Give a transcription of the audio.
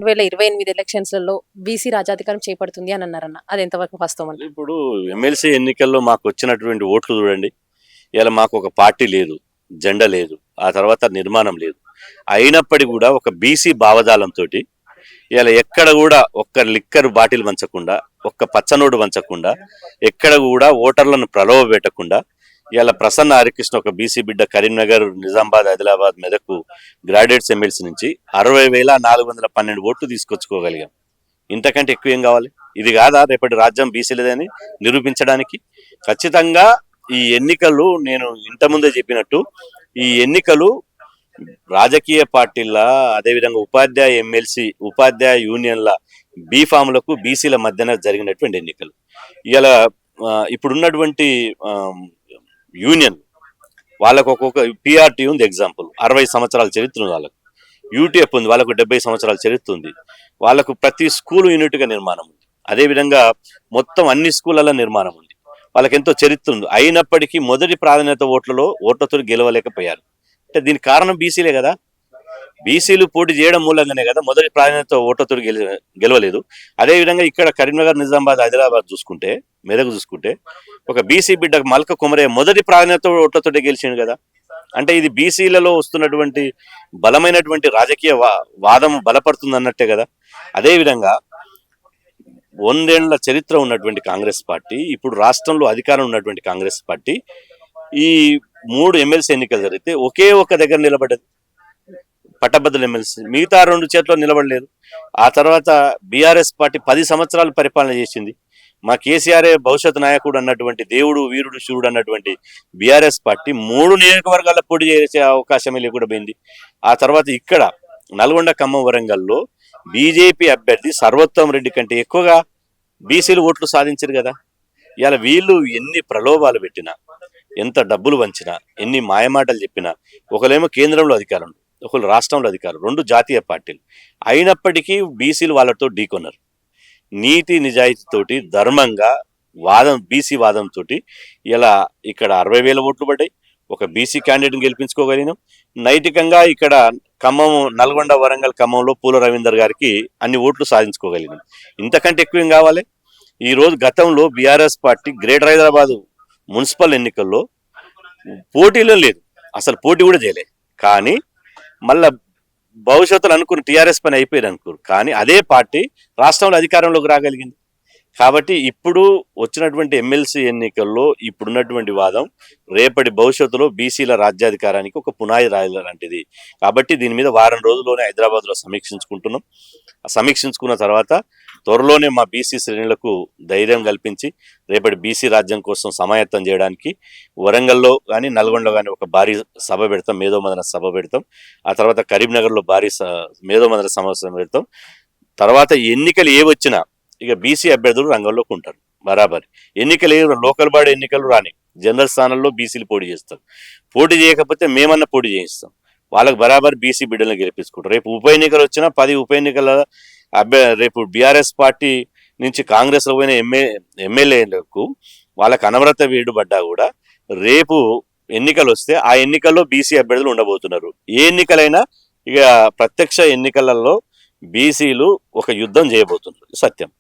2028 ఎలక్షన్స్‌లలో BC రాజాధికారం చేపడుతుంది అని అన్నారన్న. అది ఎంతవరకు వాస్తవం అండి? ఇప్పుడు ఎమ్మెల్సీ ఎన్నికల్లో మాకు వచ్చినటువంటి ఓట్లు చూడండి. ఇలా మాకు ఒక పార్టీ లేదు, జెండా లేదు, ఆ తర్వాత నిర్మాణం లేదు. అయినప్పటికీ కూడా ఒక బీసీ భావజాలంతో ఇలా ఎక్కడ కూడా ఒక్క లిక్కర్ బాటిల్ వంచకుండా, ఒక్క పచ్చనోడు వంచకుండా, ఎక్కడ కూడా ఓటర్లను ప్రలోభ పెట్టకుండా ఇలా ప్రసన్న హరికృష్ణ ఒక బీసీ బిడ్డ కరీంనగర్, నిజామాబాద్, ఆదిలాబాద్, మెదక్ గ్రాడ్యుయేట్స్ ఎమ్మెల్సీ నుంచి 60,412 ఓట్లు తీసుకొచ్చుకోగలిగాం. ఇంతకంటే ఎక్కువ ఏం కావాలి? ఇది కాదా రేపటి రాజ్యం బీసీలదని నిరూపించడానికి? ఖచ్చితంగా ఈ ఎన్నికలు నేను ఇంతకుముందే చెప్పినట్టు ఈ ఎన్నికలు రాజకీయ పార్టీల, అదేవిధంగా ఉపాధ్యాయ ఎమ్మెల్సీ, ఉపాధ్యాయ యూనియన్ల బీఫాములకు బీసీల మధ్యన జరిగినటువంటి ఎన్నికలు. ఇలా ఇప్పుడున్నటువంటి యూనియన్ వాళ్ళకు ఒక్కొక్క పిఆర్టీ ఉంది, ఎగ్జాంపుల్ 60 సంవత్సరాల చరిత్ర ఉంది, వాళ్ళకు యూటీఎఫ్ ఉంది, వాళ్ళకు 70 సంవత్సరాల చరిత్ర ఉంది, వాళ్ళకు ప్రతి స్కూల్ యూనిట్గా నిర్మాణం ఉంది, అదేవిధంగా మొత్తం అన్ని స్కూళ్ళ నిర్మాణం ఉంది, వాళ్ళకి ఎంతో చరిత్ర ఉంది. అయినప్పటికీ మొదటి ప్రాధాన్యత ఓట్లతో గెలవలేకపోయారు. అంటే దీనికి కారణం బీసీలే కదా. బీసీలు పోటీ చేయడం మూలంగానే కదా మొదటి ప్రాధాన్యత ఓట్లతో గెలవలేదు. అదేవిధంగా ఇక్కడ కరీంనగర్, నిజామాబాద్, ఆదిలాబాద్ చూసుకుంటే, మెదక్ చూసుకుంటే ఒక బీసీ బిడ్డ మల్క కుమరయ్య మొదటి ప్రాధాన్యత ఓట్లతో గెలిచిండు కదా. అంటే ఇది బీసీలలో వస్తున్నటువంటి బలమైనటువంటి రాజకీయ వాదం బలపడుతుంది అన్నట్టే కదా. అదేవిధంగా 100 ఏళ్ల చరిత్ర ఉన్నటువంటి కాంగ్రెస్ పార్టీ, ఇప్పుడు రాష్ట్రంలో అధికారం ఉన్నటువంటి కాంగ్రెస్ పార్టీ, ఈ 3 ఎమ్మెల్సీ ఎన్నికలు జరిగితే ఒకే ఒక్క దగ్గర నిలబడ్డది, పట్టభద్రుల ఎమ్మెల్సీ. మిగతా 2 చేతిలో నిలబడలేదు. ఆ తర్వాత బీఆర్ఎస్ పార్టీ 10 సంవత్సరాలు పరిపాలన చేసింది. మా కేసీఆర్ భవిష్యత్ నాయకుడు అన్నటువంటి, దేవుడు, వీరుడు, శివుడు అన్నటువంటి బీఆర్ఎస్ పార్టీ 3 నియోజకవర్గాల్లో పోటీ చేసే అవకాశమే లేకుండా పోయింది. ఆ తర్వాత ఇక్కడ నల్గొండ, ఖమ్మం, వరంగల్లో బీజేపీ అభ్యర్థి సర్వోత్తమ్ రెడ్డి కంటే ఎక్కువగా బీసీలు ఓట్లు సాధించారు కదా. ఇలా వీళ్ళు ఎన్ని ప్రలోభాలు పెట్టినా, ఎంత డబ్బులు వంచినా, ఎన్ని మాయమాటలు చెప్పినా, ఒకరేమో కేంద్రంలో అధికారం, ఒకరు రాష్ట్రంలో అధికారం, 2 జాతీయ పార్టీలు, అయినప్పటికీ బీసీలు వాళ్ళతో ఢీకొన్నారు. నీతి నిజాయితీతోటి, ధర్మంగా బీసీ వాదంతో ఇలా ఇక్కడ 60,000 ఓట్లు పడ్డాయి. ఒక బీసీ క్యాండిడేట్ని గెలిపించుకోగలిగినాం. నైతికంగా ఇక్కడ ఖమ్మం, నల్గొండ, వరంగల్, ఖమ్మంలో పూల రవీందర్ గారికి అన్ని ఓట్లు సాధించుకోగలిగినాం. ఇంతకంటే ఎక్కువ ఏం కావాలి? ఈరోజు గతంలో BRS party greater Hyderabad municipal ఎన్నికల్లో పోటీలో లేదు, అసలు పోటీ కూడా చేయలేదు. కానీ మళ్ళా భవిష్యత్తులో అనుకుని టీఆర్ఎస్ పని అయిపోయింది అనుకోరు, కానీ అదే పార్టీ రాష్ట్రంలో అధికారంలోకి రాగలిగింది. కాబట్టి ఇప్పుడు వచ్చినటువంటి ఎమ్మెల్సీ ఎన్నికల్లో ఇప్పుడున్నటువంటి వాదం రేపటి భవిష్యత్తులో బీసీల రాజ్యాధికారానికి ఒక పునాది రాయి లాంటిది. కాబట్టి దీని మీద వారం రోజుల్లోనే హైదరాబాద్లో సమీక్షించుకుంటున్నాం. సమీక్షించుకున్న తర్వాత త్వరలోనే మా బీసీ శ్రేణులకు ధైర్యం కల్పించి రేపటి బీసీ రాజ్యం కోసం సమాయత్తం చేయడానికి వరంగల్లో కానీ, నల్గొండలో కానీ ఒక భారీ సభ పెడతాం, మేధోమథన సభ పెడతాం. ఆ తర్వాత కరీంనగర్లో భారీ మేధోమథన సమావేశం పెడతాం. తర్వాత ఎన్నికలు ఏ వచ్చినా ఇక బీసీ అభ్యర్థులు రంగంలోకి ఉంటారు. బరాబర్ ఎన్నికలు లోకల్ బాడీ ఎన్నికలు రాని, జనరల్ స్థానంలో బీసీలు పోటీ చేస్తారు. పోటీ చేయకపోతే మేమన్నా పోటీ చేయిస్తాం. వాళ్ళకి బరాబర్ బీసీ బిడ్డలను గెలిపించుకుంటారు. రేపు ఉప ఎన్నికలు వచ్చినా 10 ఉప ఎన్నికల రేపు బీఆర్ఎస్ పార్టీ నుంచి కాంగ్రెస్లో పోయిన ఎమ్మెల్యేలకు వాళ్ళకి అనవరత వేడుపడ్డా కూడా రేపు ఎన్నికలు వస్తే ఆ ఎన్నికల్లో బీసీ అభ్యర్థులు ఉండబోతున్నారు. ఏ ఎన్నికలైనా ఇక ప్రత్యక్ష ఎన్నికలలో బీసీలు ఒక యుద్ధం చేయబోతున్నారు, సత్యం.